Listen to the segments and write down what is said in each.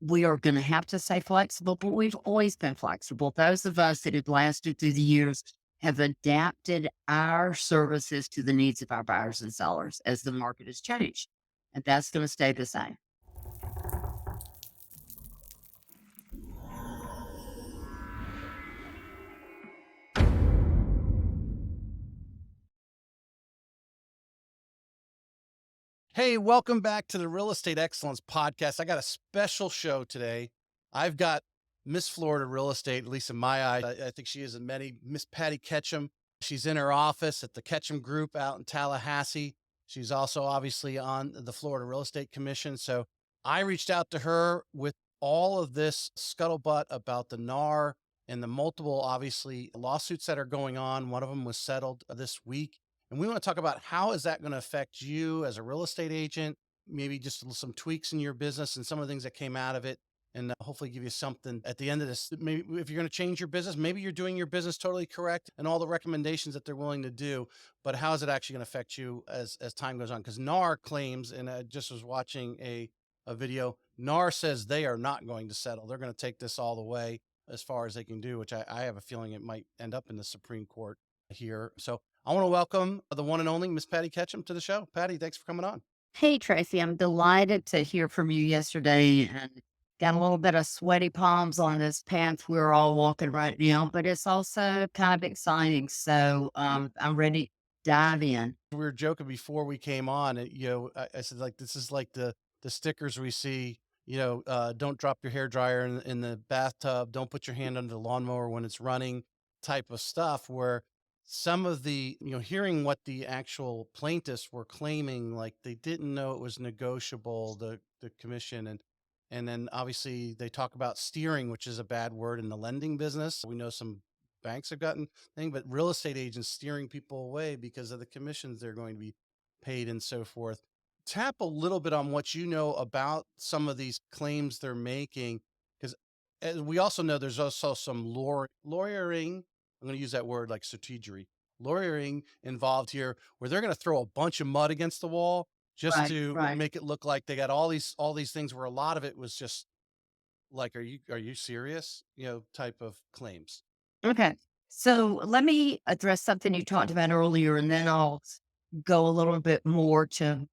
we are going to have to stay flexible, but we've always been flexible. Those of us that have lasted through the years have adapted our services to the needs of our buyers and sellers as the market has changed. And that's going to stay the same. Hey, welcome back to the Real Estate Excellence Podcast. I got a special show today. I've got Miss Florida Real Estate, at least in my eyes. I think she is in many. Miss Patti Ketcham. She's in her office at the Ketcham Group out in Tallahassee. She's also obviously on the Florida Real Estate Commission. So I reached out to her with all of this scuttlebutt about the NAR and the multiple, obviously, lawsuits that are going on. One of them was settled this week. And we want to talk about how is that going to affect you as a real estate agent, maybe just some tweaks in your business and some of the things that came out of it. And hopefully give you something at the end of this. Maybe if you're going to change your business, maybe you're doing your business totally correct and all the recommendations that they're willing to do. But how is it actually going to affect you as time goes on? Because NAR claims, and I just was watching a video, NAR says they are not going to settle. They're going to take this all the way as far as they can do, which I have a feeling it might end up in the Supreme Court here. So I want to welcome the one and only Miss Patti Ketcham to the show. Patti, thanks for coming on. Hey, Tracy, I'm delighted to hear from you yesterday and got a little bit of sweaty palms on this path we're all walking right now, but it's also kind of exciting. So I'm ready to dive in. We were joking before we came on. I said like this is like the stickers we see. Don't drop your hair dryer in the bathtub. Don't put your hand under the lawnmower when it's running. Type of stuff where some of the hearing what the actual plaintiffs were claiming, like they didn't know it was negotiable. The commission and then obviously they talk about steering, which is a bad word in the lending business. We know some banks have gotten thing, but real estate agents steering people away because of the commissions they're going to be paid and so forth. Tap a little bit on what you know about some of these claims they're making, because we also know there's also some lawyering. I'm going to use that word like strategery, lawyering involved here, where they're going to throw a bunch of mud against the wall just Right, to right. make it look like they got all these things where a lot of it was just like, are you serious? Type of claims. Okay. So let me address something you talked about earlier, and then I'll go a little bit more to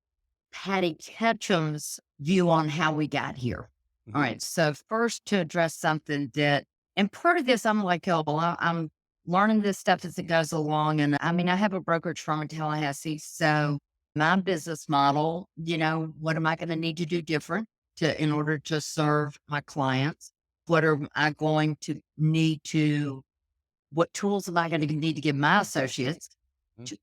Patti Ketcham's view on how we got here. All Hmm. right. So first to address something that, and part of this, I'm like, oh, well, I'm learning this stuff as it goes along. And I mean, I have a brokerage firm in Tallahassee. So my business model, what am I going to need to do different in order to serve my clients? What am I going to need to, what tools am I going to need to give my associates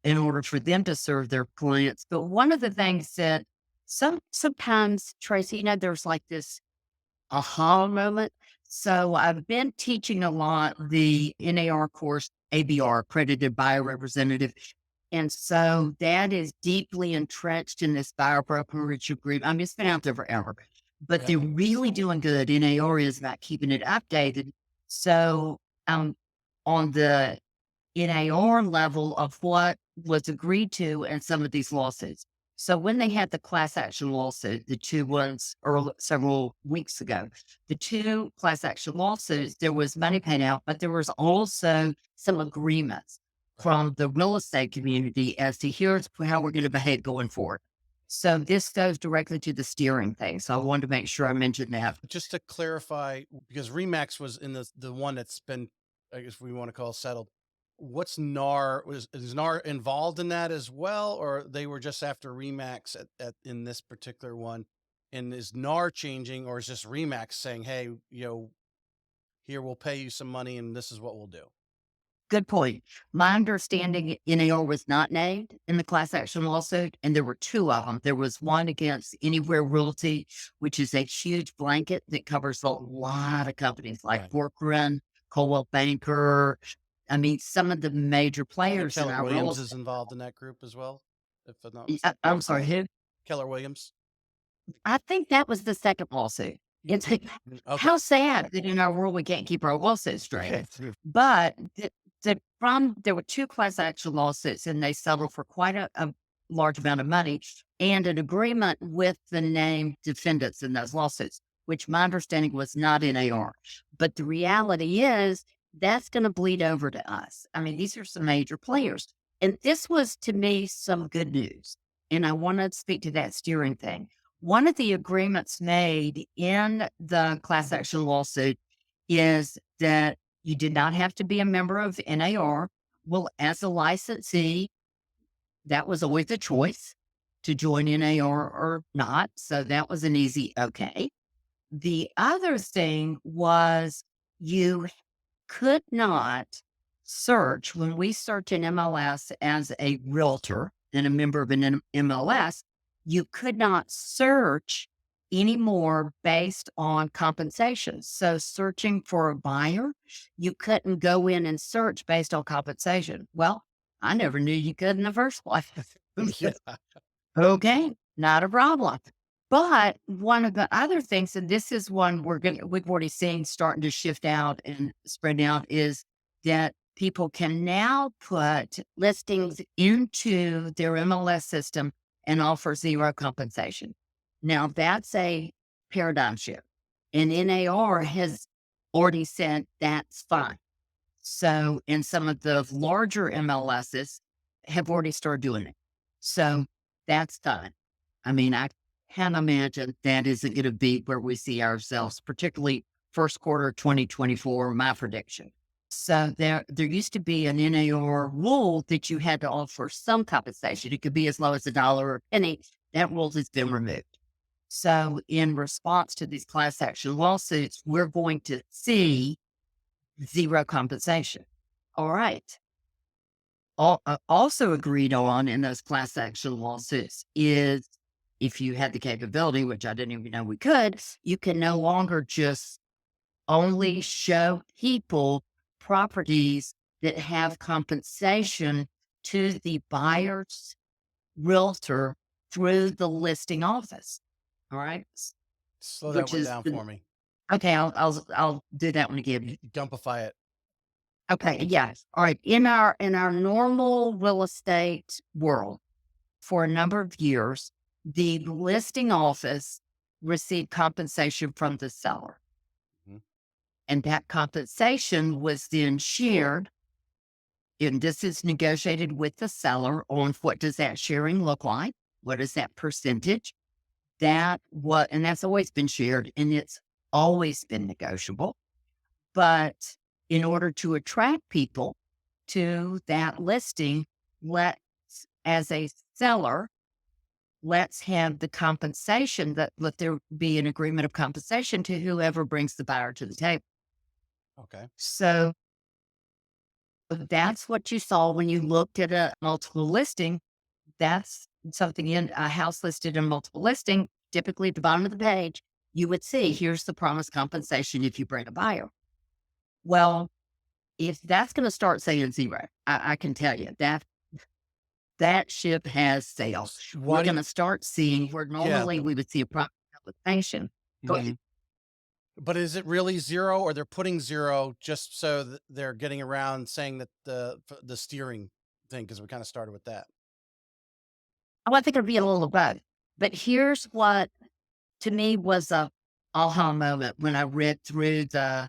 in order for them to serve their clients? But one of the things that sometimes, Tracy, there's like this aha moment. So I've been teaching a lot the NAR course, ABR, accredited buyer representative. And so that is deeply entrenched in this buyer brokerage agreement. I mean, it's been out there forever, but Yeah. they're really doing good. NAR is about keeping it updated. So on the NAR level of what was agreed to in some of these lawsuits. So when they had the class action lawsuit, the two ones several weeks ago, the two class action lawsuits, there was money paid out, but there was also some agreements Right. from the real estate community as to here's how we're going to behave going forward. So this goes directly to the steering thing. So I wanted to make sure I mentioned that. Just to clarify, because Remax was in the one that's been, I guess we want to call settled. What's NAR? Is NAR involved in that as well, or they were just after Remax in this particular one? And is NAR changing, or is just Remax saying, "Hey, here we'll pay you some money, and this is what we'll do"? Good point. My understanding, NAR was not named in the class action lawsuit, and there were two of them. There was one against Anywhere Realty, which is a huge blanket that covers a lot of companies like Right. Corcoran, Coldwell Banker. I mean, some of the major I think players in Keller our real Williams is estate. involved in that group as well, if I'm not I'm mistaken. sorry, who? Keller Williams. I think that was the second lawsuit. It's like, Okay. how sad that in our world we can't keep our lawsuits straight. Okay. But there were two class action lawsuits, and they settled for quite a large amount of money and an agreement with the named defendants in those lawsuits. which my understanding was not NAR. But the reality is that's going to bleed over to us. I mean, these are some major players. And this was to me some good news. And I want to speak to that steering thing. One of the agreements made in the class action lawsuit is that you did not have to be a member of NAR. Well, as a licensee, that was always a choice to join NAR or not. So that was an easy okay. The other thing was you could not search when we search an MLS as a realtor and a member of an MLS, you could not search anymore based on compensation. So searching for a buyer, you couldn't go in and search based on compensation. Well, I never knew you could in the first place. Yeah. Okay, not a problem. But one of the other things, and this is one we've already seen starting to shift out and spread out, is that people can now put listings into their MLS system and offer zero compensation. Now that's a paradigm shift. And NAR has already said that's fine. So, and some of the larger MLSs have already started doing it. So that's done. I mean, I can't imagine that isn't going to be where we see ourselves, particularly first quarter 2024, my prediction. So there used to be an NAR rule that you had to offer some compensation. It could be as low as $1 or a penny. That rule has been removed. So in response to these class action lawsuits, we're going to see zero compensation. All right. Also agreed on in those class action lawsuits is if you had the capability, which I didn't even know we could, you can no longer just only show people properties that have compensation to the buyer's realtor through the listing office. All right. Slow that Which one is down for me. okay. I'll do that one again. Gumpify it. Okay, yes. All right. In our normal real estate world, for a number of years, the listing office received compensation from the seller. Mhm. And that compensation was then shared. And this is negotiated with the seller on what does that sharing look like? What is that percentage? And that's always been shared and it's always been negotiable. But in order to attract people to that listing, let's, as a seller, let's have the compensation let there be an agreement of compensation to whoever brings the buyer to the table. Okay. So that's what you saw when you looked at a multiple listing. That's something in a house listed in multiple listing. Typically at the bottom of the page, you would see here's the promised compensation if you bring a buyer. Well, if that's going to start saying zero, I can tell you that ship has sailed. We're Why do going you, to start seeing where yeah. normally we would see a property application. Go ahead. Mhm. But is it really zero or they're putting zero just so that they're getting around saying that the steering thing, because we kind of started with that. I think it'll be a little of both. But here's what to me was a aha moment when I read through the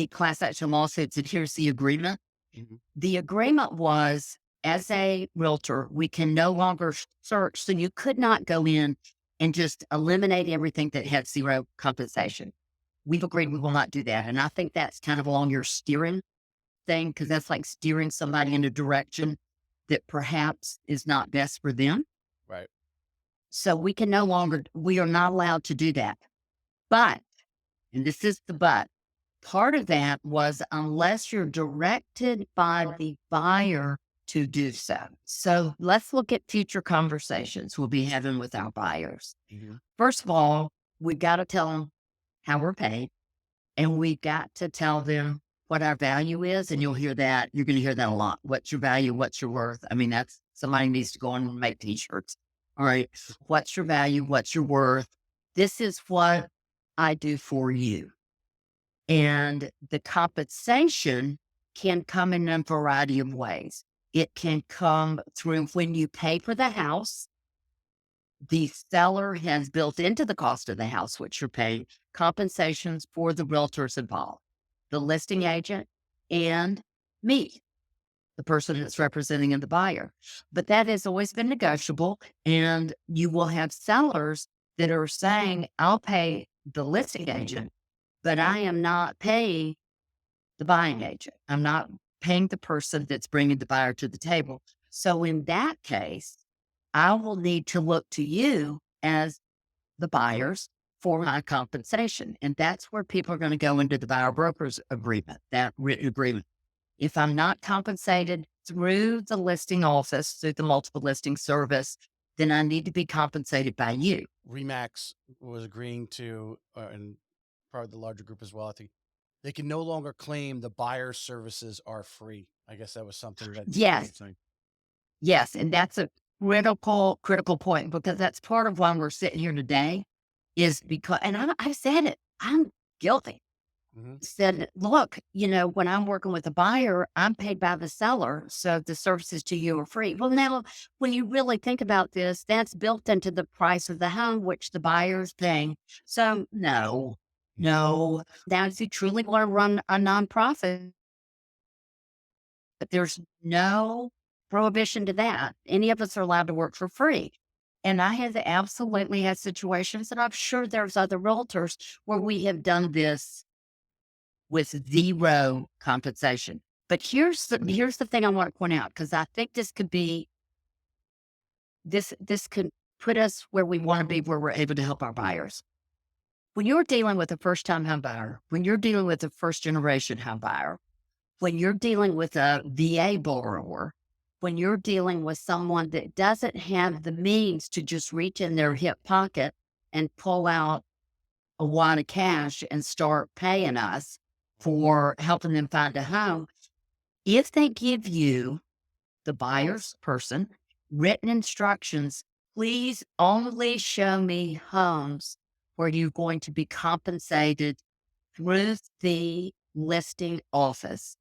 class action lawsuits. And here's the agreement. Mhm. The agreement was, as a realtor, we can no longer search. So you could not go in and just eliminate everything that had zero compensation. We've agreed we will not do that. And I think that's kind of along your steering thing, because that's like steering somebody in a direction that perhaps is not best for them. Right. So we are not allowed to do that. But, and this is the but, part of that was unless you're directed by the buyer to do so. So let's look at future conversations we'll be having with our buyers. Mhm. First of all, we've got to tell them how we're paid and we've got to tell them what our value is. And you're going to hear that a lot. What's your value? What's your worth? I mean, that's somebody needs to go on and make t-shirts. All right. What's your value? What's your worth? This is what I do for you. And the compensation can come in a variety of ways. It can come through when you pay for the house. the seller has built into the cost of the house, which you're paying, compensations for the realtors involved, the listing agent, and me, the person that's representing the buyer. But that has always been negotiable. And you will have sellers that are saying, I'll pay the listing agent, but I am not paying the buying agent. I'm not paying the person that's bringing the buyer to the table. So in that case, I will need to look to you as the buyers for my compensation. And that's where people are going to go into the buyer brokers agreement, that written agreement. If I'm not compensated through the listing office, through the multiple listing service, then I need to be compensated by you. Remax was agreeing to, and probably the larger group as well. I think they can no longer claim the buyer services are free. I guess that was something that they were Yes, saying. yes. And that's a critical point because that's part of why we're sitting here today is because, and I said it, I'm guilty. Hmm. Said, look, when I'm working with a buyer, I'm paid by the seller. So the services to you are free. Well, now, when you really think about this, that's built into the price of the home, which the buyer's paying. So, no, no. Now, if you truly want to run a nonprofit, there's no prohibition to that. Any of us are allowed to work for free. And I have absolutely had situations, and I'm sure there's other realtors where we have done this with zero compensation. But here's the thing I want to point out because I think this could put us where we want to be, where we're able to help our buyers. When you're dealing with a first time home buyer, when you're dealing with a first generation home buyer, when you're dealing with a VA borrower, when you're dealing with someone that doesn't have the means to just reach in their hip pocket and pull out a wad of cash and start paying us for helping them find a home, if they give you, the buyer's person, written instructions, please only show me homes where you're going to be compensated through the listing office.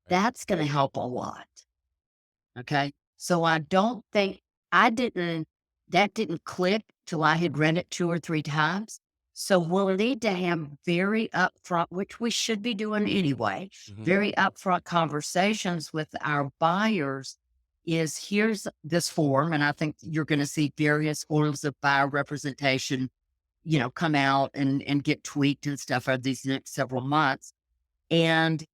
That's going to help a lot. Okay. So I don't think that didn't click till I had read it 2 or 3 times. So we'll need to have very upfront, which we should be doing anyway, Hmm. very upfront conversations with our buyers. Is here's this form, and I think you're going to see various forms of buyer representation, come out and get tweaked and stuff over these next several months. And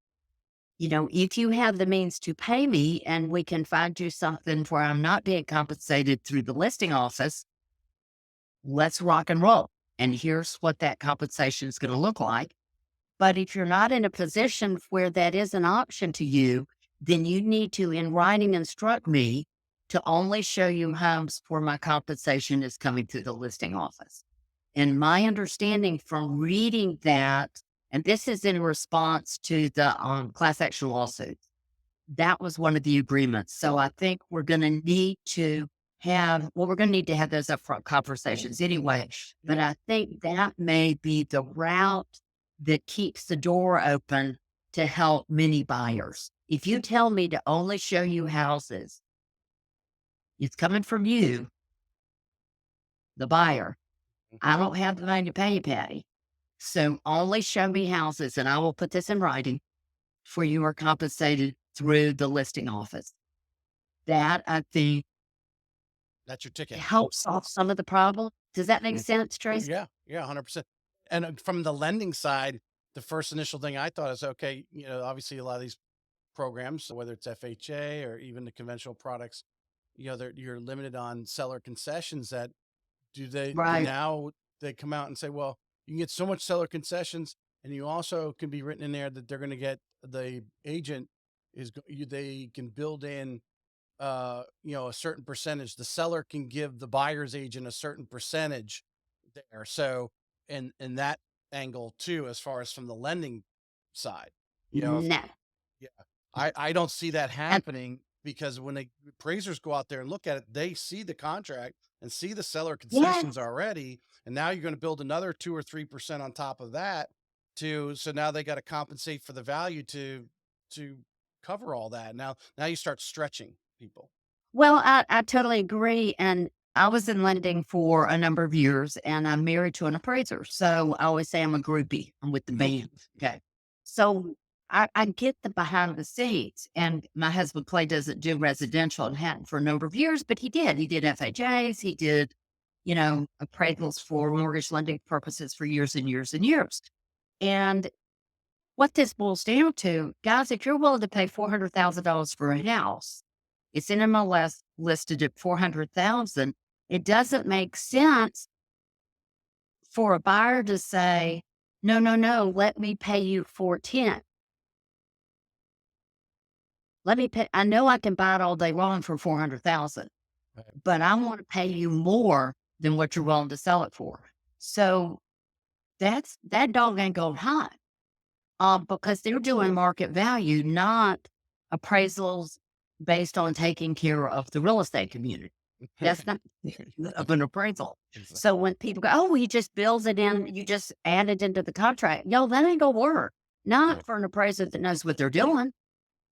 if you have the means to pay me and we can find you something where I'm not being compensated through the listing office, let's rock and roll. And here's what that compensation is going to look like. But if you're not in a position where that is an option to you, then you need to, in writing, instruct me to only show you homes where my compensation is coming through the listing office. And my understanding from reading that, and this is in response to the class action lawsuit, that was one of the agreements. So I think we're going to need to we're going to need to have those upfront conversations anyway. But I think that may be the route that keeps the door open to help many buyers. If you tell me to only show you houses, it's coming from you, the buyer. I don't have the money to pay you, Patty. So only show me houses, and I will put this in writing for you are compensated through the listing office. That I think That's your ticket. helps solve some of the problem. Does that make sense, Trace? Yeah, yeah, 100%. And from the lending side, the first initial thing I thought is, okay, obviously a lot of these programs, so whether it's FHA or even the conventional products, you're limited on seller concessions. That do they Right. now they come out and say, well, you can get so much seller concessions, and you also can be written in there that they're going to get the agent they can build in a certain percentage. The seller can give the buyer's agent a certain percentage there. So, and that angle too, as far as from the lending side, if No. yeah, I don't see that And happening because when appraisers go out there and look at it, they see the contract and see the seller concessions yes. already, and now you're going to build another 2 or 3% on top of that so now they got to compensate for the value to cover all that. Now you start stretching people. Well, I totally agree. And I was in lending for a number of years and I'm married to an appraiser. So I always say I'm a groupie. I'm with the band. Okay. So I get the behind the scenes. And my husband Clay doesn't do residential and hadn't for a number of years, but he did. He did FHAs. He did, appraisals for mortgage lending purposes for years and years and years. And what this boils down to, guys, if you're willing to pay $400,000 for a house, it's in MLS listed at 400,000. It doesn't make sense for a buyer to say, no, no, no, let me pay you 410. Let me pay. I know I can buy it all day long for 400,000, Right. but I want to pay you more than what you're willing to sell it for. So that dog ain't going high. Because they're doing market value, not appraisals based on taking care of the real estate community. That's not of an appraisal. Exactly. So when people go, oh, well, you just build it in, you just add it into the contract. Yo, that ain't gonna work. Not Right. for an appraiser that knows what they're doing.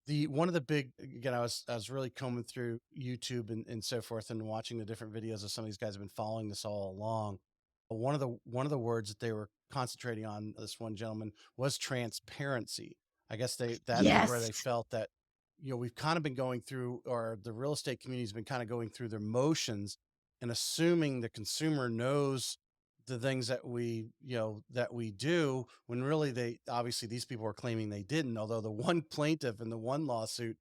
The one of the big again, I was really combing through YouTube and so forth and watching the different videos of some of these guys have been following this all along. One of the words that they were concentrating on, this one gentleman, was transparency. I guess that is where Yes. they felt that, we've kind of been going through, or the real estate community has been kind of going through their motions and assuming the consumer knows the things that we do, when really they obviously these people are claiming they didn't. Although the one plaintiff in the one lawsuit,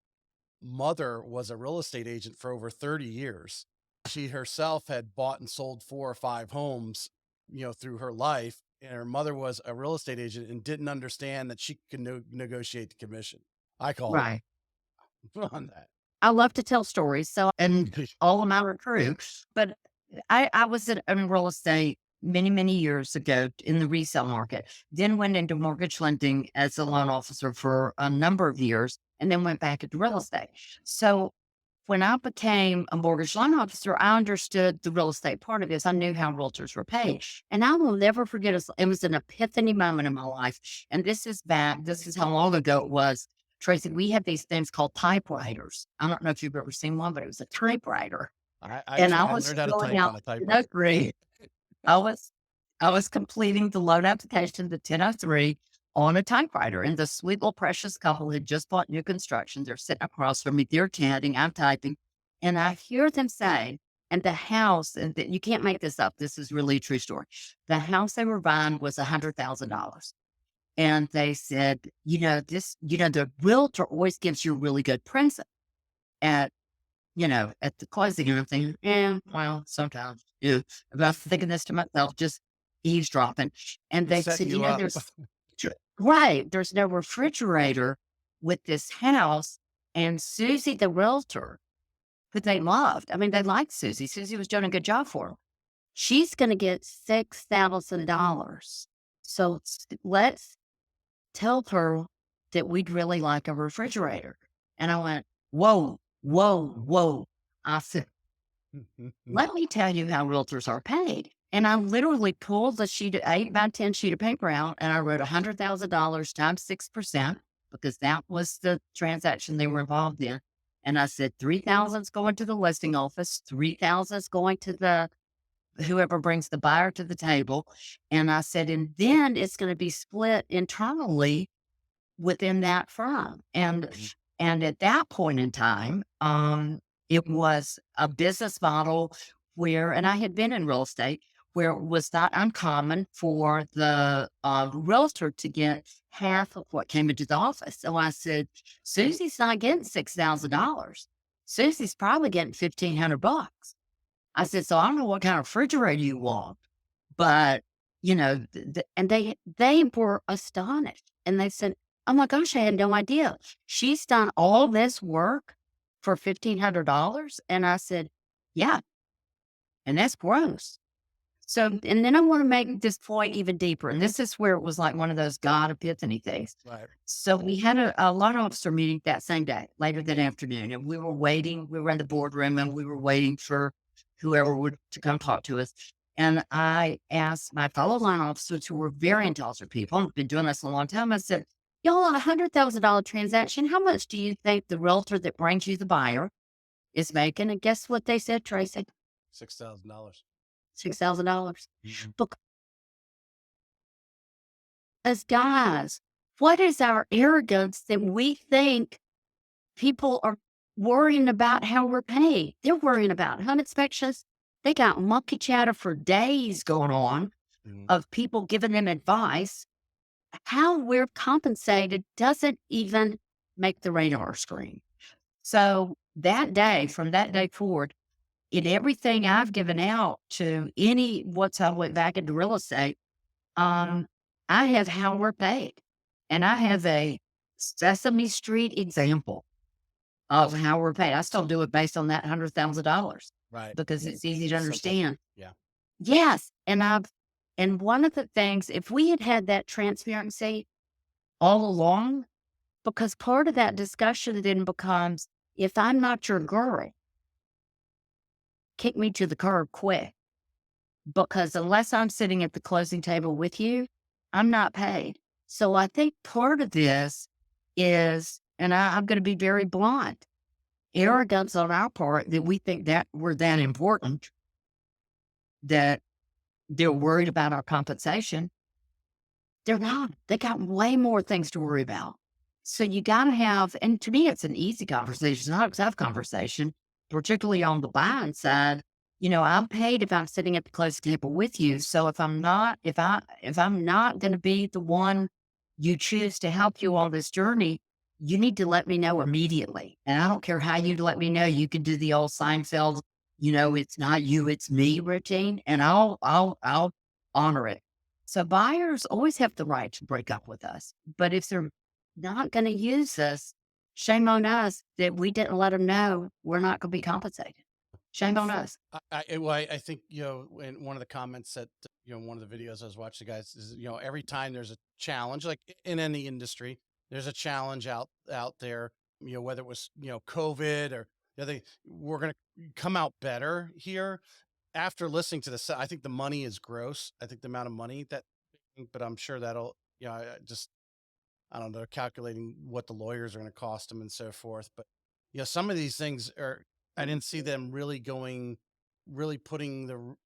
mother was a real estate agent for over 30 years. She herself had bought and sold 4 or 5 homes, through her life, and her mother was a real estate agent and didn't understand that she could negotiate the commission. I call Right. it on that. I love to tell stories. So, and all of mine are true. But I was in real estate many, many years ago in the resale market, then went into mortgage lending as a loan officer for a number of years, and then went back into real estate. So when I became a mortgage loan officer, I understood the real estate part of this. I knew how realtors were paid. And I will never forget it was an epiphany moment in my life. And this is how long ago it was. Tracy, we had these things called typewriters. I don't know if you've ever seen one, but it was a typewriter. And I I was learned how to filling type out on a typewriter. 1003. I was I was completing the loan application, the 1003, on a typewriter. And the sweet little precious couple had just bought new construction. They're sitting across from me. They're chatting. I'm typing. And I hear them say, and the house, and you can't make this up. This is really a true story. The house they were buying was $100,000. And they said, the realtor always gives you a really good present at at the closing. And I'm thinking, yeah, well, sometimes, yeah. But I was thinking this to myself, just eavesdropping. And It's they setting said, you up. there's no refrigerator with this house. And Susie, the realtor, who they loved, I mean, they liked Susie. Susie was doing a good job for them. She's going to get $6,000. So let's tell her that we'd really like a refrigerator. And I went, whoa, whoa, whoa. I said, let me tell you how realtors are paid. And I literally pulled the 8 by 10 sheet of paper out and I wrote $100,000 times 6% because that was the transaction they were involved in. And I said, 3,000 is going to the listing office, 3,000 is going to the whoever brings the buyer to the table. And I said, and then it's going to be split internally within that firm. And at that point in time, it was a business model where, and I had been in real estate, where it was not uncommon for the realtor to get half of what came into the office. So I said, Susie's not getting $6,000. Susie's probably getting $1,500. I said, so I don't know what kind of refrigerator you want, but and they were astonished. And they said, oh my gosh, I had no idea. She's done all this work for $1,500. And I said, yeah, and that's gross. So, and then I want to make this point even deeper. And this is where it was like one of those God epiphany things. Right. So we had a loan officer meeting that same day, later that afternoon, and we were in the boardroom and we were waiting for whoever would to come talk to us. And I asked my fellow loan officers who were very intelligent people, and been doing this a long time. I said, y'all, on $100,000 transaction, how much do you think the realtor that brings you the buyer is making? And guess what they said, Tracy? $6,000. $6,000. Mhm. Because guys, what is our arrogance that we think people are worrying about how we're paid? They're worrying about home inspections. They got monkey chatter for days going on Mhm. of people giving them advice. How we're compensated doesn't even make the radar screen. So that day, from that day forward, in everything I've given out to any once I went back into real estate, um, I have how we're paid. And I have a Sesame Street example of how we're paid. I still do it based on that $100,000 Right. because it's easy to Simple. understand. Yeah. Yes. And one of the things, if we had had that transparency all along, because part of that discussion then becomes, if I'm not your girl, kick me to the curb quick. Because unless I'm sitting at the closing table with you, I'm not paid. So I think part of this is, and I'm going to be very blunt, arrogance on our part that we think that we're that important, that they're worried about our compensation. They're not. They got way more things to worry about. So you got to have, and to me, it's an easy conversation. It's not a tough conversation, particularly on the buying side. I'm paid if I'm sitting at the closing table with you. So if I'm not going to be the one you choose to help you on this journey, you need to let me know immediately. And I don't care how you let me know. You can do the old Seinfeld, it's not you, it's me routine, and I'll honor it. So buyers always have the right to break up with us. But if they're not going to use us, shame on us that we didn't let them know we're not going to be compensated. Shame on us. I think, in one of the comments that, one of the videos I was watching, guys, is, every time there's a challenge, like in any industry, there's a challenge out there, whether it was, COVID or the other, we're going to come out better here. After listening to this, I think the money is gross. I think the amount of money but I'm sure that'll, I don't know, calculating what the lawyers are going to cost them and so forth. But, some of these things I didn't see them really putting the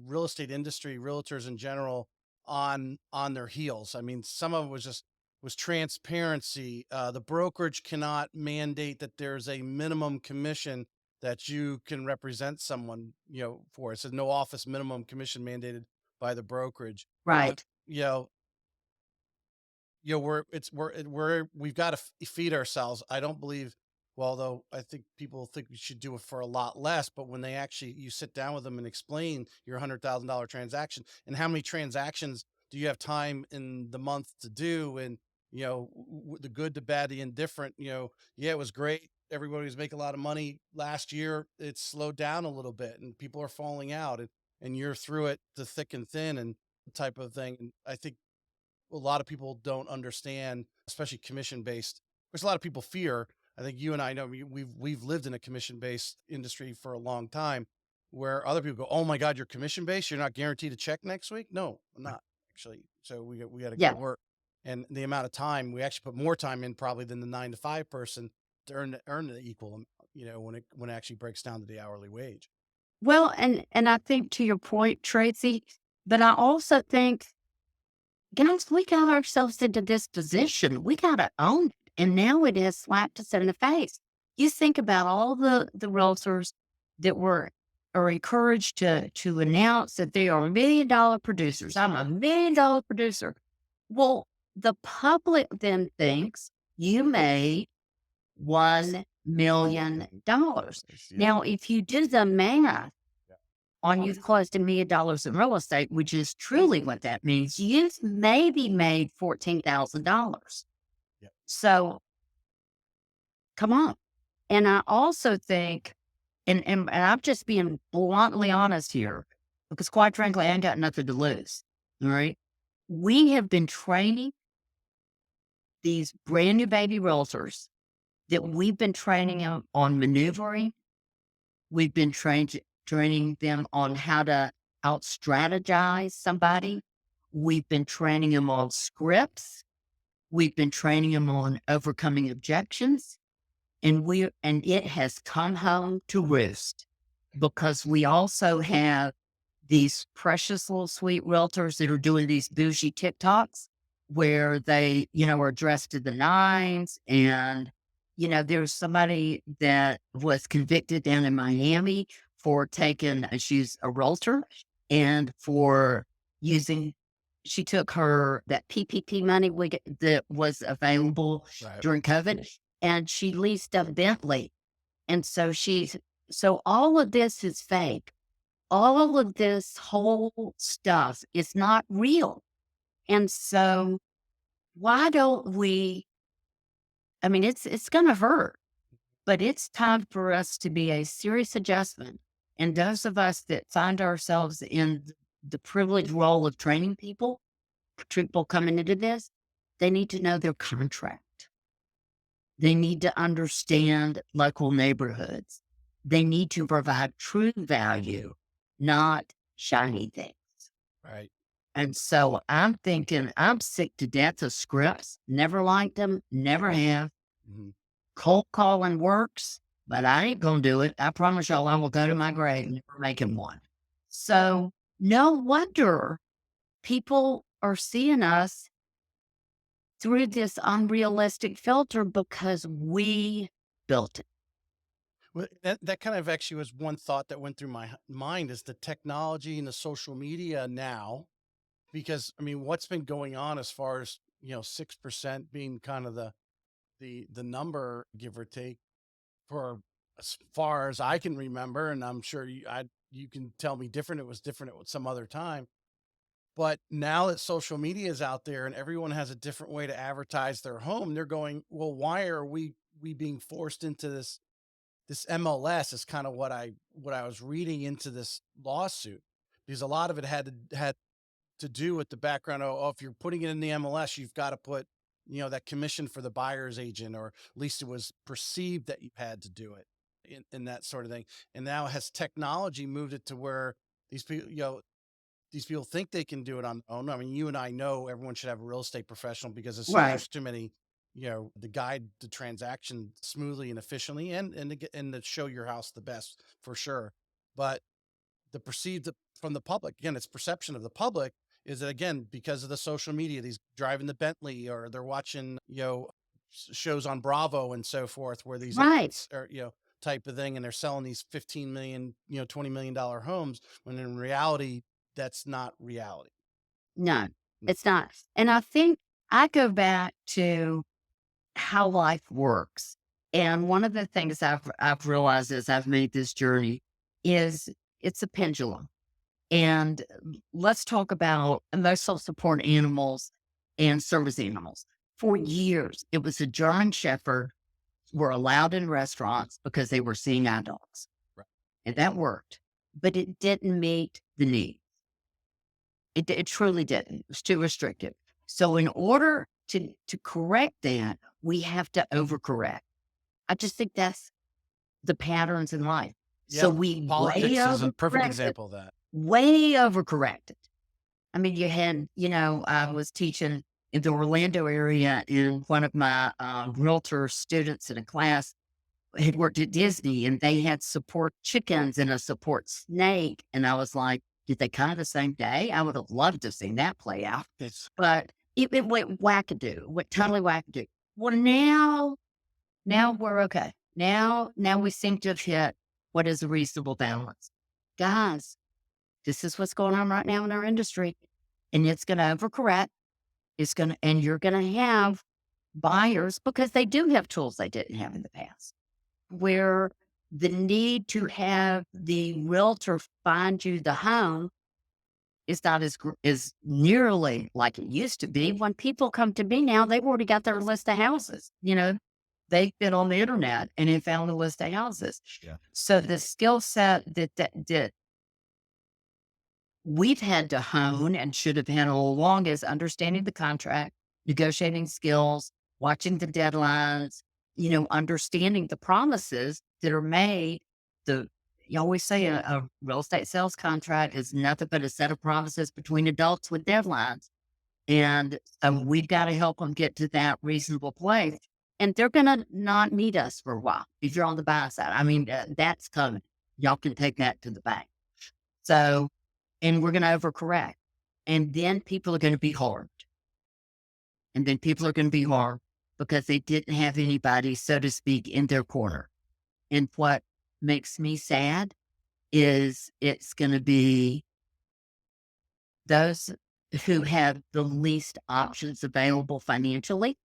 real estate industry, realtors in general, on their heels. I mean, some of it was transparency. The brokerage cannot mandate that there's a minimum commission that you can represent someone, for. It says no office minimum commission mandated by the brokerage. Right. You know, we've got to feed ourselves. I don't believe, well, though I think people think we should do it for a lot less, but when you sit down with them and explain your $100,000 transaction and how many transactions do you have time in the month to do, and the good, the bad, the indifferent. Yeah, it was great. Everybody was making a lot of money last year. It's slowed down a little bit, and people are falling out, and you're through it, the thick and thin, and type of thing. And I think a lot of people don't understand, especially commission based, which a lot of people fear. I think you and I know we've lived in a commission based industry for a long time, where other people go, "Oh my God, you're commission based. You're not guaranteed a check next week." No, I'm not actually. So we got to go Yeah. to work, and the amount of time we actually put more time in probably than the 9 to 5 person to earn the equal. When it actually breaks down to the hourly wage. Well, and I think to your point, Tracy, but I also think, guys, we got ourselves into this position. We got to own it. And now it has slapped us in the face. You think about all the realtors that are encouraged to announce that they are $1 million producers. I'm $1 million producer. Well, the public then thinks you made $1 million. Yeah. Now, if you do the math Yeah. on you've closed $1 million in real estate, which is truly what that means, you've maybe made $14,000. Yeah. So come on. And I also think, and I'm just being bluntly honest here, because quite frankly, I ain't got nothing to lose. All right. We have been training these brand new baby realtors that we've been training them on maneuvering. We've been training them on how to out strategize somebody. We've been training them on scripts. We've been training them on overcoming objections, and it has come home to roost. because we also have these precious little sweet realtors that are doing these bougie TikToks where they, are dressed to the nines. And, there's somebody that was convicted down in Miami for taking, she's a realtor, and for using, she took that PPP money that was available Right. during COVID, and she leased a Bentley. And so all of this is fake. All of this whole stuff is not real. And so why don't we, I mean, it's gonna hurt, but it's time for us to be a serious adjustment. And those of us that find ourselves in the privileged role of training people coming into this, they need to know their contract. They need to understand local neighborhoods. They need to provide true value, not shiny things. Right. And so I'm thinking, I'm sick to death of scripts. Never liked them, never have. Mhm. Cold calling works, but I ain't gonna do it. I promise y'all I will go to my grave never making one. So no wonder people are seeing us through this unrealistic filter because we built it. Well, that kind of actually was one thought that went through my mind is the technology and the social media now, because I mean, what's been going on as far as 6% being kind of the number, give or take, for as far as I can remember, and I'm sure you can tell me different. It was different at some other time. But now that social media is out there and everyone has a different way to advertise their home, they're going, well, why are we being forced into this MLS? Is kind of what I was reading into this lawsuit, because a lot of it had to do with the background. Oh, if you're putting it in the MLS, you've got to put that commission for the buyer's agent, or at least it was perceived that you had to do it in that sort of thing. And now has technology moved it to where these people, these people think they can do it on their own. I mean, you and I know everyone should have a real estate professional, because as soon as Right. there's too many, to guide the transaction smoothly and efficiently, and to show your house the best for sure. But the perceived from the public, again, it's perception of the public, is that, again, because of the social media, these driving the Bentley, or they're watching, shows on Bravo and so forth, where these Right. agents are, type of thing, and they're selling these 15 million, $20 million homes, when in reality, that's not reality. No, Mm. it's not. And I think I go back to how life works. And one of the things I've realized as I've made this journey is it's a pendulum. And let's talk about emotional support animals and service animals. For years, it was a German Shepherd were allowed in restaurants because they were seeing eye dogs, Right. and that worked, but it didn't meet the need. It truly didn't. It was too restrictive. So in order to correct that, we have to overcorrect. I just think that's the patterns in life. So Yep. we way Politics is a perfect overcorrected, example of that. way overcorrected. I mean, I was teaching in the Orlando area, and one of my realtor students in a class had worked at Disney, and they had support chickens and a support snake. And I was like, did they come the same day? I would have loved to have seen that play out. But it went wackadoo, went totally wackadoo. Well, now we're okay. Now we seem to have hit what is a reasonable balance. Guys, this is what's going on right now in our industry. And it's going to overcorrect. And you're going to have buyers because they do have tools they didn't have in the past, where the need to have the realtor find you the home is not as nearly like it used to be. When people come to me now, they've already got their list of houses. They've been on the internet and have found the list of houses. Yeah. So the skill set that we've had to hone and should have had all along is understanding the contract, negotiating skills, watching the deadlines, understanding the promises that are made. You always say a real estate sales contract is nothing but a set of promises between adults with deadlines. And we've got to help them get to that reasonable place. And they're going to not need us for a while if you're on the buy side. I mean, that's coming. Y'all can take that to the bank. So, and we're going to overcorrect. And then people are going to be harmed. And then people are going to be harmed because they didn't have anybody, so to speak, in their corner. And what makes me sad is it's going to be those who have the least options available financially.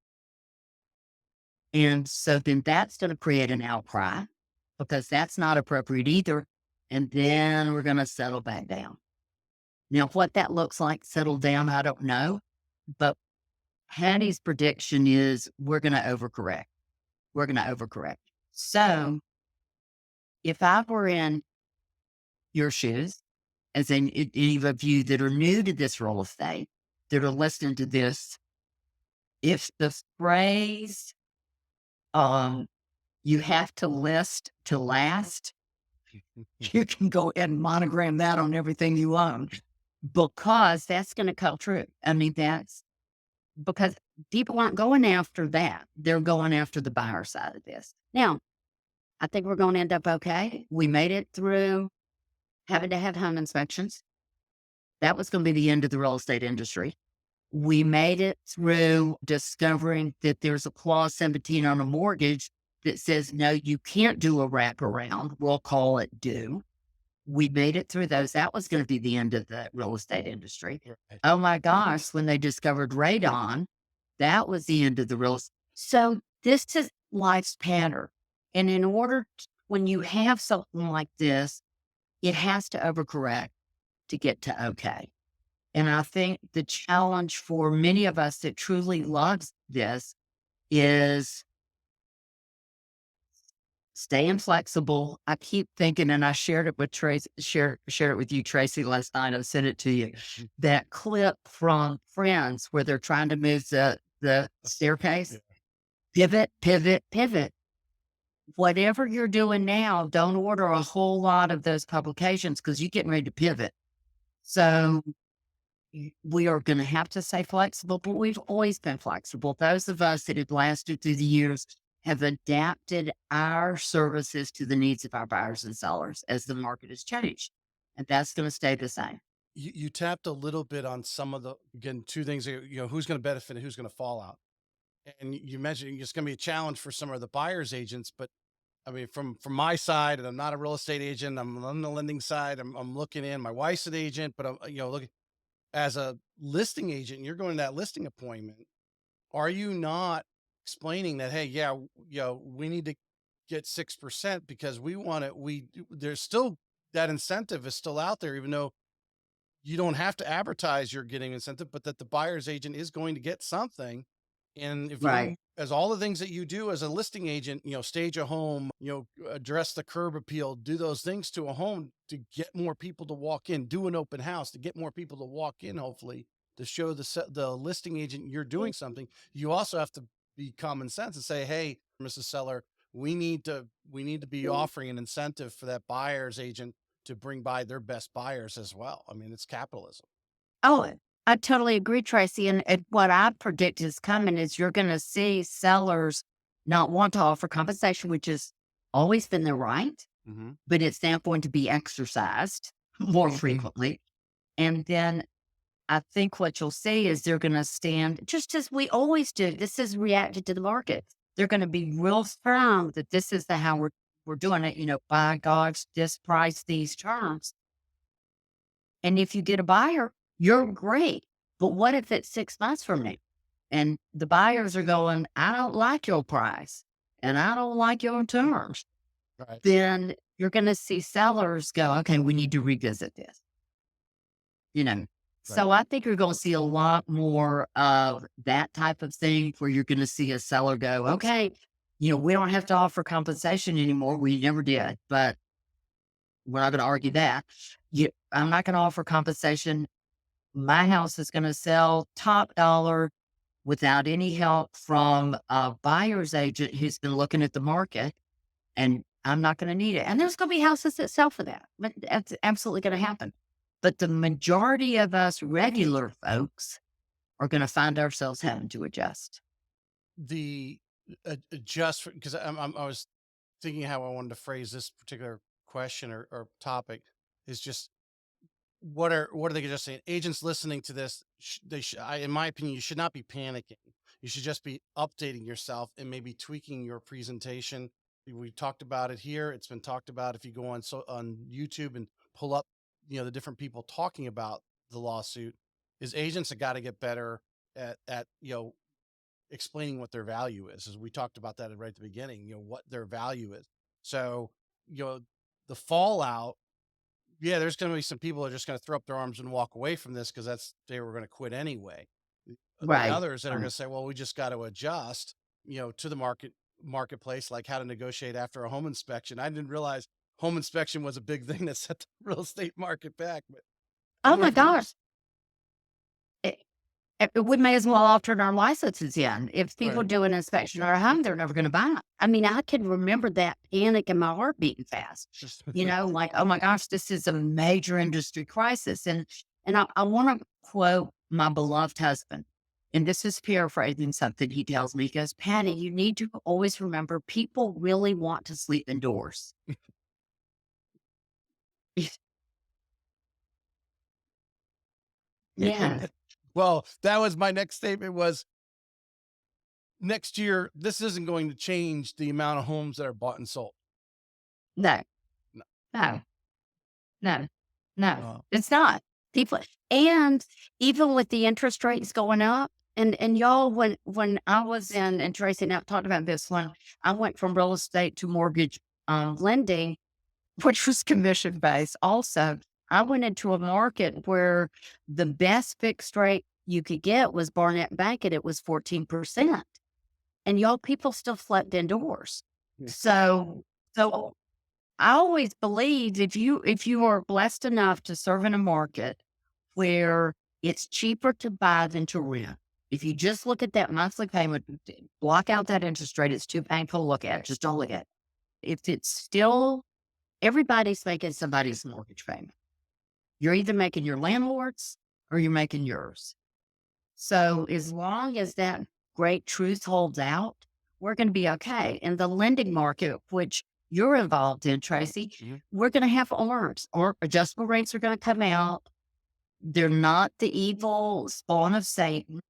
And so then that's going to create an outcry because that's not appropriate either. And then we're going to settle back down. Now, what that looks like, settle down, I don't know. But Hattie's prediction is we're going to overcorrect. We're going to overcorrect. So if I were in your shoes, as in any of you that are new to this real estate, that are listening to this, if the phrase you have to list to last, you can go ahead and monogram that on everything you own because that's going to come true. I mean, that's because people aren't going after that. They're going after the buyer side of this. Now, I think we're going to end up okay. We made it through having to have home inspections. That was going to be the end of the real estate industry. We made it through discovering that there's a clause 17 on a mortgage that says, no, you can't do a wraparound. We'll call it due. We made it through those. That was going to be the end of the real estate industry. Right. Oh my gosh, when they discovered radon, that was the end of the real estate. So this is life's pattern. And in order, when you have something like this, it has to overcorrect to get to okay. And I think the challenge for many of us that truly loves this is staying flexible. I keep thinking, and I shared it with Tracy, shared it with you, Tracy, last night. I sent it to you. That clip from Friends where they're trying to move the staircase. Yeah. Pivot, pivot, pivot. Whatever you're doing now, don't order a whole lot of those publications because you're getting ready to pivot. So we are going to have to stay flexible, but we've always been flexible. Those of us that have lasted through the years have adapted our services to the needs of our buyers and sellers as the market has changed. And that's going to stay the same. You tapped a little bit on some of the, again, two things, who's going to benefit and who's going to fall out. And you mentioned it's going to be a challenge for some of the buyer's agents, but I mean, from my side, and I'm not a real estate agent, I'm on the lending side. I'm looking in. My wife's an agent, but I'm looking as a listing agent. You're going to that listing appointment. Are you not explaining that? Hey, yeah, we need to get 6% because we want it. There's still that incentive is still out there, even though you don't have to advertise you're getting incentive, but that the buyer's agent is going to get something. And if you, Right. as all the things that you do as a listing agent, stage a home, address the curb appeal, do those things to a home to get more people to walk in, do an open house to get more people to walk in, hopefully to show the listing agent you're doing something. You also have to be common sense and say, hey, Mrs. Seller, we need to be offering an incentive for that buyer's agent to bring by their best buyers as well. I mean, it's capitalism. Oh, I totally agree, Tracy. And what I predict is coming is you're going to see sellers not want to offer compensation, which has always been their right, Hmm. but it's now going to be exercised more frequently. And then I think what you'll see is they're going to stand just as we always do. This is reacted to the market. They're going to be real firm that this is how we're doing it. By gosh, this price, these terms. And if you get a buyer, you're great. But what if it's 6 months from now and the buyers are going, I don't like your price and I don't like your terms? Right. Then you're going to see sellers go, okay, we need to revisit this. you know. Right. So I think you're going to see a lot more of that type of thing where you're going to see a seller go, okay, we don't have to offer compensation anymore. We never did, but we're not going to argue that. I'm not going to offer compensation. My house is going to sell top dollar without any help from a buyer's agent who's been looking at the market, and I'm not going to need it. And there's going to be houses that sell for that, but that's absolutely going to happen. But the majority of us regular folks are going to find ourselves having to adjust. The adjust because I was thinking how I wanted to phrase this particular question or topic is just what are they just saying? Agents listening to this, in my opinion, you should not be panicking. You should just be updating yourself and maybe tweaking your presentation. We talked about it here. It's been talked about. If you go on YouTube and pull up, the different people talking about the lawsuit, is agents have got to get better at explaining what their value is. As we talked about that right at the beginning, what their value is. So, you know, the fallout, yeah, there's going to be some people that are just going to throw up their arms and walk away from this because they were going to quit anyway. The Right. others that are going Right. to say, well, we just got to adjust, to the marketplace, like how to negotiate after a home inspection. I didn't realize home inspection was a big thing that set the real estate market back, but Oh my we're, gosh. We may as well all turn our licenses in. If people right. do an inspection on our home, they're never gonna buy it. I mean, I can remember that panic and my heart beating fast, like, "Oh my gosh, this is a major industry crisis." And I wanna quote my beloved husband, and this is paraphrasing something he tells me. He goes, "Patty, you need to always remember people really want to sleep indoors." Yeah. Well, that was my next statement was next year, this isn't going to change the amount of homes that are bought and sold. No, No. no. No, no, Uh, it's not. People and even with the interest rates going up, and y'all, when I was in, and Tracy and I talked about this one, I went from real estate to mortgage lending, which was commission based. Also, I went into a market where the best fixed rate you could get was Barnett Bank, and it was 14%. And y'all, people still slept indoors. yeah. So I always believe if you are blessed enough to serve in a market where it's cheaper to buy than to rent, if you just look at that monthly payment, block out that interest rate, it's too painful to look at. Just don't look at it. If it's still everybody's making somebody's mortgage payment. You're either making your landlord's or you're making yours. So as long as that great truth holds out, we're going to be okay. In the lending market, which you're involved in, Tracy, Mhm. we're going to have ARMs or adjustable rates are going to come out. They're not the evil spawn of Satan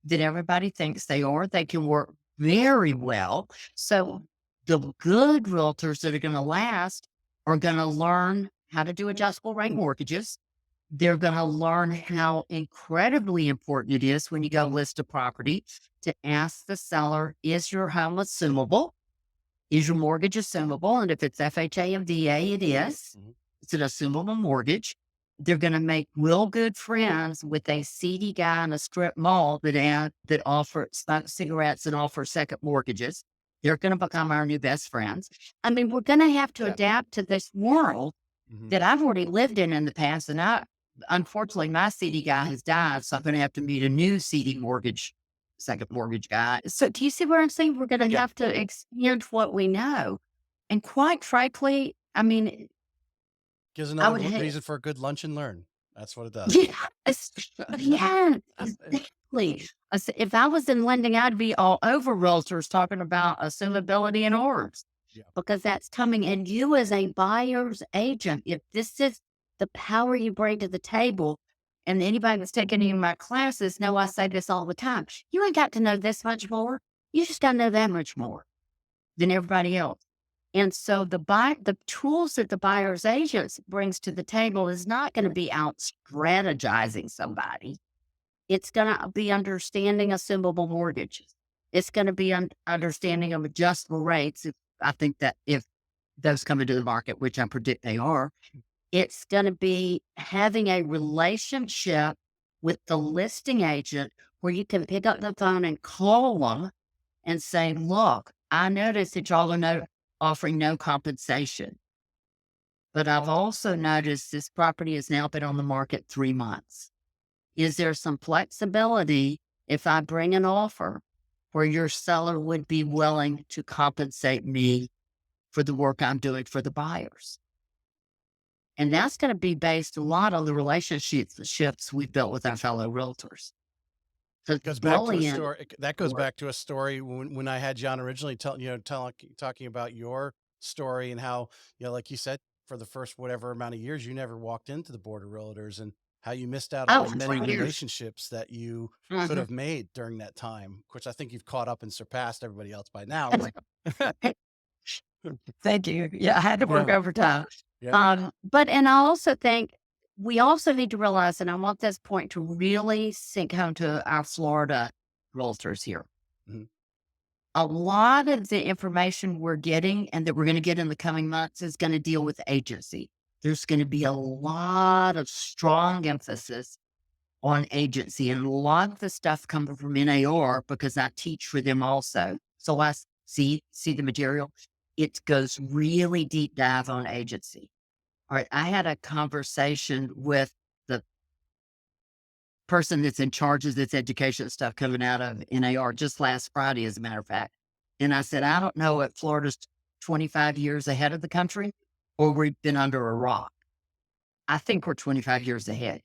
that everybody thinks they are. They can work very well. So the good realtors that are going to last are going to learn how to do adjustable rate mortgages. They're gonna learn how incredibly important it is when you go list a property to ask the seller, is your home assumable? Is your mortgage assumable? And if it's FHA and VA, it is. Mhm. It's an assumable mortgage. They're gonna make real good friends with a seedy guy in a strip mall that offer smoke cigarettes and offer second mortgages. They're gonna become our new best friends. I mean, we're gonna have to Yeah. adapt to this world Mhm. that I've already lived in the past, and unfortunately, my CD guy has died, so I'm gonna have to meet a new CD second mortgage guy. So do you see where I'm saying? We're gonna Yeah. have to expand what we know. And quite frankly, I mean, Gives I another would hate reason for a good lunch and learn. That's what it does. yes, yeah, exactly. If I was in lending, I'd be all over realtors talking about assumability and orders Yeah. because that's coming. And you, as a buyer's agent, if this is the power you bring to the table, and anybody that's taken any of my classes know I say this all the time. You ain't got to know this much more. You just got to know that much more than everybody else. And so the tools that the buyer's agents brings to the table is not going to be out strategizing somebody. It's going to be understanding assumable mortgages. It's going to be understanding of adjustable rates. I think that if those come into the market, which I predict they are, it's going to be having a relationship with the listing agent where you can pick up the phone and call them and say, look, I noticed that y'all are offering no compensation, but I've also noticed this property has now been on the market 3 months. Is there some flexibility if I bring an offer where your seller would be willing to compensate me for the work I'm doing for the buyers? And that's going to be based a lot on the relationships we've built with our fellow realtors. Because Goes back to a bullying, story. That goes back to a story when I had John originally talking about your story and how, like you said, for the first whatever amount of years you never walked into the board of realtors, and how you missed out Oh, on for many 20 years. relationships that you could Mhm. have made during that time, which I think you've caught up and surpassed everybody else by now. Thank you. Yeah, I had to work Yeah. overtime. Yeah. But and I also think we also need to realize, and I want this point to really sink home to our Florida realtors here. Mhm. A lot of the information we're getting and that we're going to get in the coming months is going to deal with agency. There's going to be a lot of strong emphasis on agency and a lot of the stuff coming from NAR because I teach for them also. So I see the material. It goes really deep dive on agency. All right. I had a conversation with the person that's in charge of this education stuff coming out of NAR just last Friday, as a matter of fact. And I said, I don't know if Florida's 25 years ahead of the country or we've been under a rock. I think we're 25 years ahead.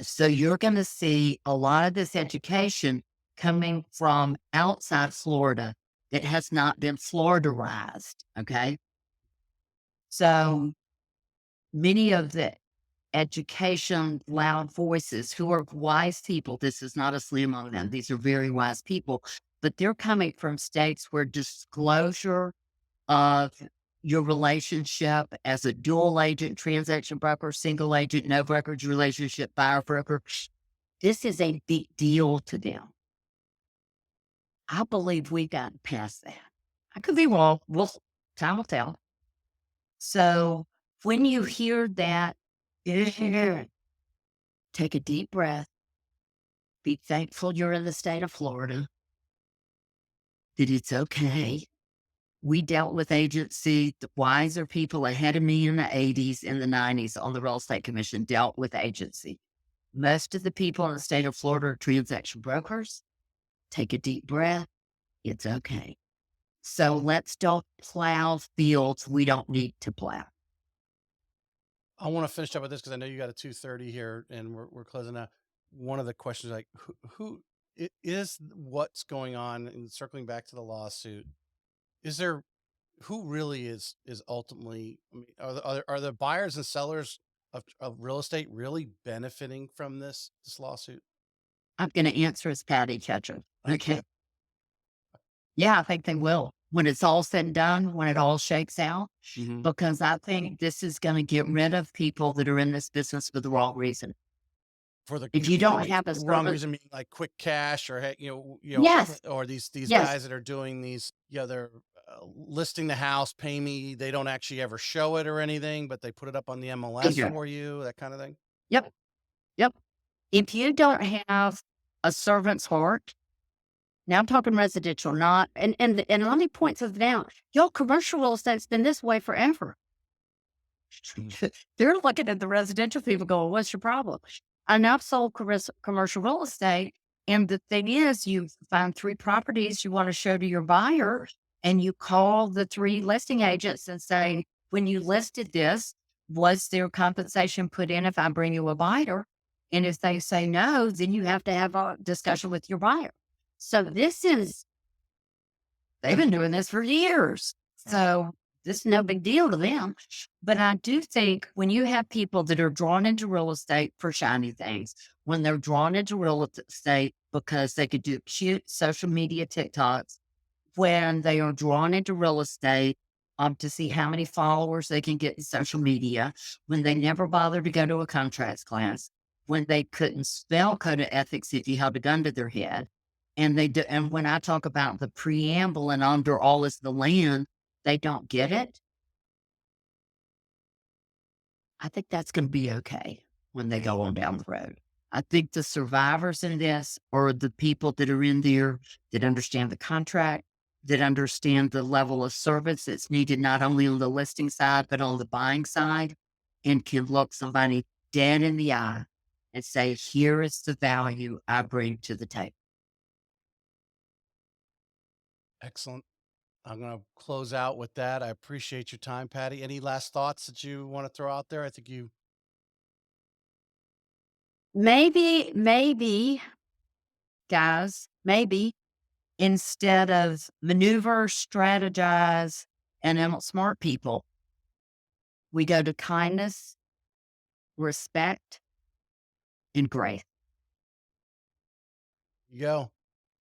So you're going to see a lot of this education coming from outside Florida that has not been Floridaized. Okay. So many of the education loud voices who are wise people, this is not a slam on them. These are very wise people, but they're coming from states where disclosure of your relationship as a dual agent, transaction broker, single agent, no brokerage relationship, buyer broker. This is a big deal to them. I believe we got past that. I could be wrong. Time will tell. So when you hear that, take a deep breath. Be thankful you're in the state of Florida, that it's okay. We dealt with agency. The wiser people ahead of me in the 80s and the 90s on the Real Estate Commission dealt with agency. Most of the people in the state of Florida are transaction brokers. Take a deep breath. It's okay. So let's don't plow fields we don't need to plow. I want to finish up with this because I know you got a 2:30 here, and we're closing out. One of the questions, like, is what's going on, and circling back to the lawsuit, is there who really is ultimately? I mean, are the buyers and sellers of real estate really benefiting from this lawsuit? I'm going to answer as Patti Ketcham. Okay. Yeah, I think they will. When it's all said and done, when it all shakes out, Mhm. because I think this is going to get rid of people that are in this business for the wrong reason. For the If you don't like, have a the wrong service, reason, meaning like quick cash, or yes, or these yes, guys that are doing these, they're listing the house, pay me. They don't actually ever show it or anything, but they put it up on the MLS yeah, for you, that kind of thing. yep, yep. If you don't have a servant's heart, now I'm talking residential, not and let me point this out. Y'all, commercial real estate's been this way forever. They're looking at the residential people going, what's your problem? And I've sold commercial real estate. And the thing is, you find three properties you want to show to your buyer, and you call the three listing agents and say, when you listed this, was there compensation put in if I bring you a buyer? And if they say no, then you have to have a discussion with your buyer. So they've been doing this for years. So this is no big deal to them. But I do think when you have people that are drawn into real estate for shiny things, when they're drawn into real estate because they could do cute social media TikToks, when they are drawn into real estate to see how many followers they can get in social media, when they never bothered to go to a contracts class, when they couldn't spell code of ethics if you held a gun to their head. And they do, and when I talk about the preamble and under all is the land, they don't get it. I think that's going to be okay when they go on down the road. I think the survivors in this are the people that are in there that understand the contract, that understand the level of service that's needed not only on the listing side, but on the buying side, and can look somebody dead in the eye and say, here is the value I bring to the table. Excellent. I'm going to close out with that. I appreciate your time, Patty. Any last thoughts that you want to throw out there? I think you. Maybe, guys, maybe instead of maneuver, strategize, and smart people, We go to kindness, respect, and grace. You go.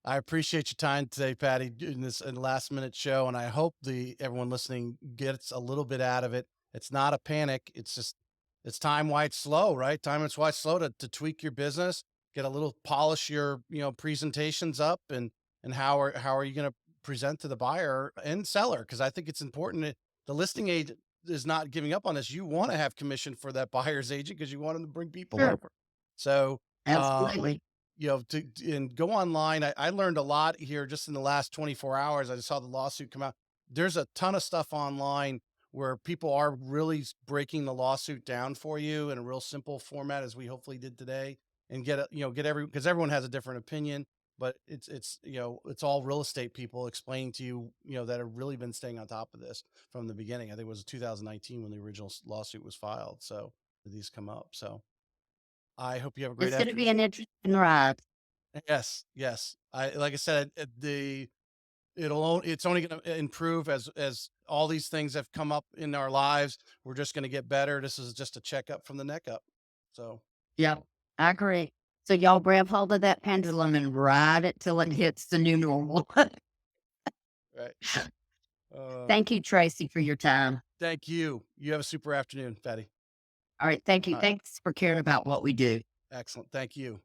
I appreciate your time today, Patty, doing this in last minute show, and I hope the everyone listening gets a little bit out of it. It's not a panic. It's just it's time why it's slow, right? Time it's why it's slow to tweak your business, get a little polish your presentations up, and how are you going to present to the buyer and seller? Because I think it's important that the listing agent is not giving up on this. You want to have commission for that buyer's agent because you want them to bring people Sure. over. So Absolutely. and go online. I learned a lot here just in the last 24 hours. I just saw the lawsuit come out. There's a ton of stuff online where people are really breaking the lawsuit down for you in a real simple format, as we hopefully did today, and get because everyone has a different opinion, but it's all real estate people explaining to you, that have really been staying on top of this from the beginning. I think it was 2019 when the original lawsuit was filed. So these come up. So I hope you have a great It's going to afternoon. be an interesting ride. Yes, yes. Like I said, it's only going to improve as all these things have come up in our lives. We're just going to get better. This is just a checkup from the neck up. So, Yep. I agree. So y'all grab hold of that pendulum and ride it till it hits the new normal. right. Uh, Thank you, Tracy, for your time. Thank you. You have a super afternoon, Patty. All right. Thank you. All right. Thanks for caring about what we do. Excellent. Thank you.